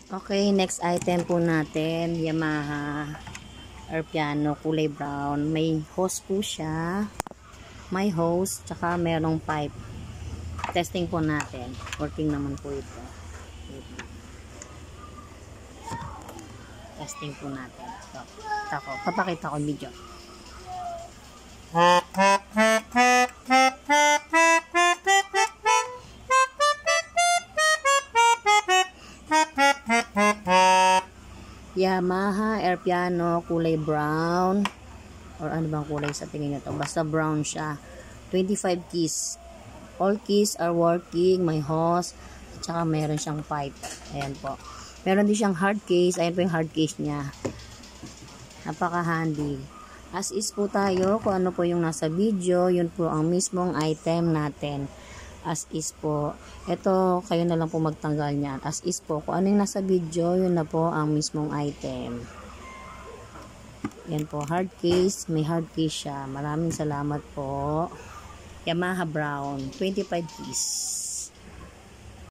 Okay, next item po natin, Yamaha air piano, kulay brown. May hose po siya. May hose, tsaka merong pipe. Testing po natin. Working naman po ito. Testing po natin. So, papakita ko video. Yamaha air piano, kulay brown. Or ano bang kulay sa tingin nito? Basta brown siya. 25 keys. All keys are working. May hose. At saka meron siyang pipe. Ayan po. Meron din siyang hard case. Ayan po yung hard case niya. Napaka handy. As is po tayo, kung ano po yung nasa video, yun po ang mismong item natin. As is po. Ito, kayo na lang po magtanggal niyan. As is po, kung ano yung nasa video, yun na po ang mismong item. Yan po, hard case. May hard case siya. Maraming salamat po. Yamaha Brown, 25 keys.